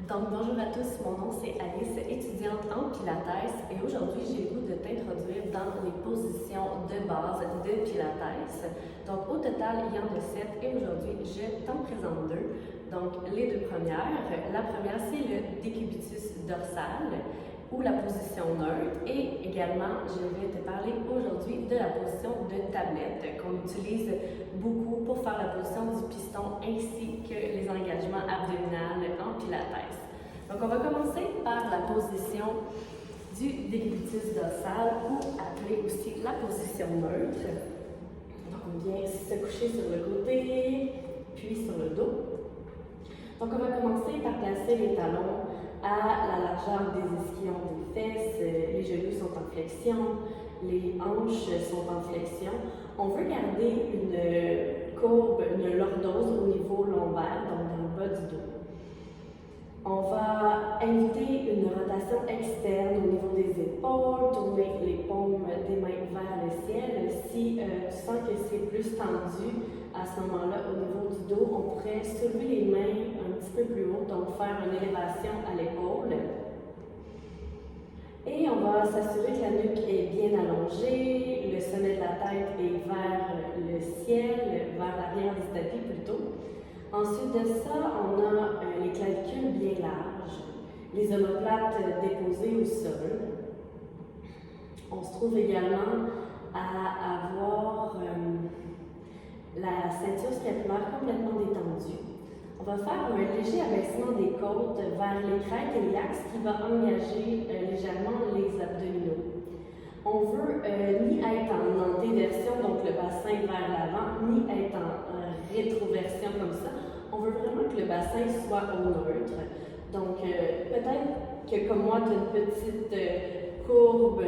Donc, bonjour à tous, mon nom c'est Alice, étudiante en Pilates, et aujourd'hui j'ai le goût de t'introduire dans les positions de base de Pilates. Donc, au total, il y en a 7 et aujourd'hui je t'en présente 2. Donc, les 2 premières. La première, c'est le décubitus dorsal ou la position neutre, et également je vais te parler aujourd'hui de la position de tablette qu'on utilise beaucoup pour faire la position du piston ainsi que les engagements abdominaux en Pilates. Donc on va commencer par la position du décubitus dorsal ou appelée aussi la position neutre. Donc on vient se coucher sur le côté puis sur le dos. Donc on va commencer par placer les talons à la largeur des ischions des fesses, les genoux sont en flexion, les hanches sont en flexion. On veut garder une courbe, une lordose au niveau lombaire, donc dans le bas du dos. On va inviter une rotation externe au niveau des épaules, tourner les paumes des mains vers le ciel. Si tu sens que c'est plus tendu, à ce moment-là, au niveau du dos, on pourrait soulever les mains un petit peu plus haut, donc faire une élévation à l'épaule. Et on va s'assurer que la nuque est bien allongée, le sommet de la tête est vers le ciel, vers l'arrière du tapis plutôt. Ensuite de ça, on a les clavicules bien larges, les omoplates déposées au sol. On se trouve également à avoir la ceinture scapulaire complètement détendue. On va faire un léger abaissement des côtes vers les crêtes iliaques, ce qui va engager légèrement les abdominaux. On veut ni être en antéversion, donc le bassin vers l'avant, ni être en rétroversion comme ça. On veut vraiment que le bassin soit au neutre. Donc, peut-être que comme moi, tu as une petite courbe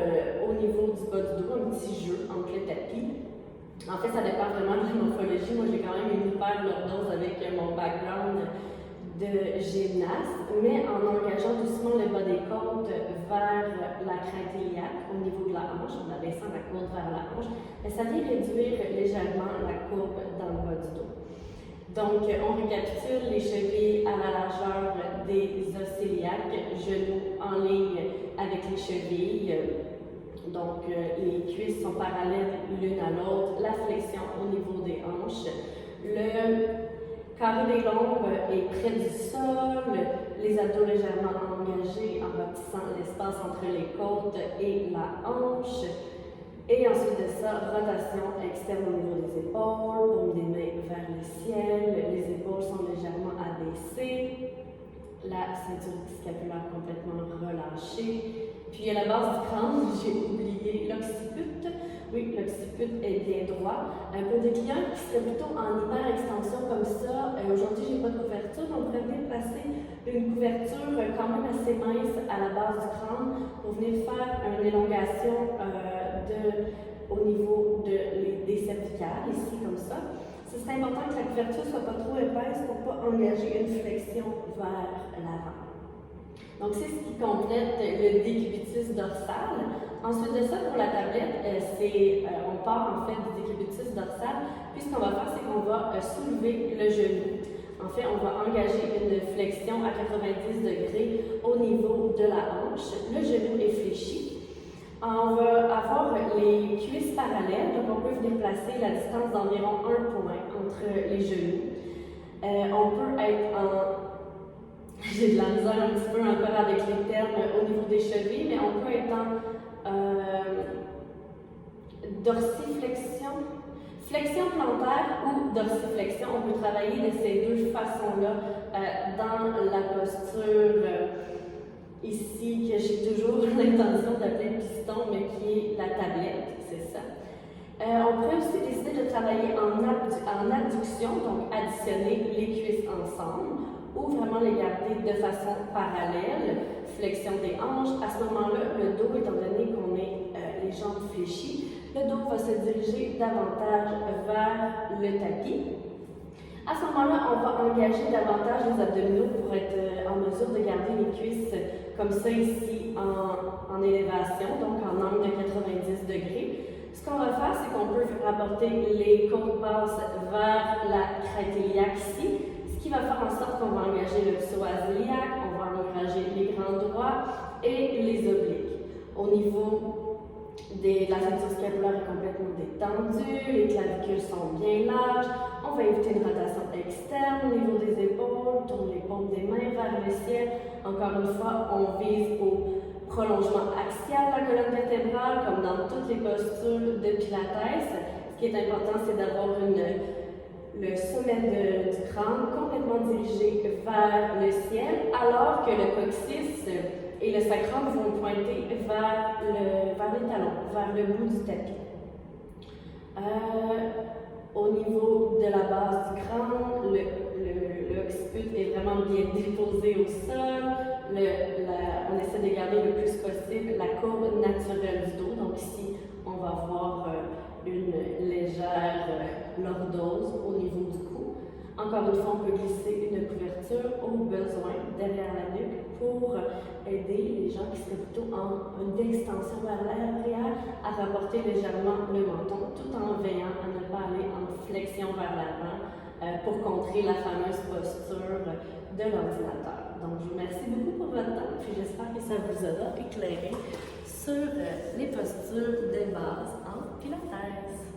au niveau du bas du dos, un petit jeu entre le tapis. En fait, ça dépend vraiment de la morphologie. Moi, j'ai quand même une hyper lordose avec mon background de gymnaste, mais en engageant doucement le bas des côtes vers la crête iliaque au niveau de la hanche, en abaissant la côte vers la hanche, ça vient réduire légèrement la courbe dans le bas du dos. Donc, on récapitule les chevilles à la largeur des os iliaques, genoux en ligne avec les chevilles. Donc, les cuisses sont parallèles l'une à l'autre, la flexion au niveau des hanches. Le carré des lombes est près du sol, les abdos légèrement engagés en bâtissant l'espace entre les côtes et la hanche. Et ensuite de ça, rotation externe au niveau des épaules, paume des mains vers le ciel, les épaules sont légèrement abaissées, la ceinture scapulaire complètement relâchée. Puis il y a la base du crâne, j'ai oublié l'occiput. Oui, l'occiput est bien droit. Pour des clients qui seraient plutôt en hyper-extension comme ça, aujourd'hui j'ai pas de couverture, on pourrait venir placer une couverture quand même assez mince à la base du crâne pour venir faire une élongation au niveau des cervicales, ici comme ça. C'est important que la couverture ne soit pas trop épaisse pour ne pas engager une flexion vers l'avant. Donc, c'est ce qui complète le décubitus dorsal. Ensuite de ça, pour la tablette, on part en fait du décubitus dorsal. Puis, ce qu'on va faire, c'est qu'on va soulever le genou. En fait, on va engager une flexion à 90 degrés au niveau de la hanche. Le genou est fléchi. On va avoir les cuisses parallèles, donc on peut venir placer la distance d'environ 1 point entre les genoux. On peut être en... J'ai de la misère un petit peu encore avec les termes au niveau des chevilles, mais on peut être en dorsiflexion, flexion plantaire ou dorsiflexion. On peut travailler de ces deux façons-là dans la posture ici, que j'ai toujours l'intention d'appeler piston, mais qui est la tablette, c'est ça. On pourrait aussi décider de travailler en adduction, donc additionner les cuisses ensemble, ou vraiment les garder de façon parallèle, flexion des hanches. À ce moment-là, le dos, étant donné qu'on est les jambes fléchies, le dos va se diriger davantage vers le tapis. À ce moment-là, on va engager davantage les abdominaux pour être en mesure de garder les cuisses comme ça ici en élévation, donc en angle de 90 degrés. Ce qu'on va faire, c'est qu'on peut rapporter les côtes basses vers la crête iliaque ici, ce qui qui va faire en sorte qu'on va engager le psoas-iliaque, on va engager les grands droits et les obliques. Au niveau de la ceinture scapulaire est complètement détendue, les clavicules sont bien larges, on va éviter une rotation externe au niveau des épaules, tourne les paumes des mains vers le ciel. Encore une fois, on vise au prolongement axial de la colonne vertébrale, comme dans toutes les postures de Pilates. Ce qui est important, c'est d'avoir le sommet du crâne complètement dirigé vers le ciel, alors que le coccyx et le sacrum vont pointer vers les talons, vers le bout du tapis. Au niveau de la base du crâne, l'occiput est vraiment bien déposé au sol. On essaie de garder le plus possible la courbe naturelle du dos. Donc ici, on va voir une légère lordose au niveau du cou. Encore une fois, on peut glisser une couverture au besoin derrière la nuque pour aider les gens qui seraient plutôt en une extension vers l'arrière à rapporter légèrement le menton tout en veillant à ne pas aller en flexion vers l'avant pour contrer la fameuse posture de l'ordinateur. Donc, je vous remercie beaucoup pour votre temps et j'espère que ça vous aura éclairé sur les postures de base en Pilates.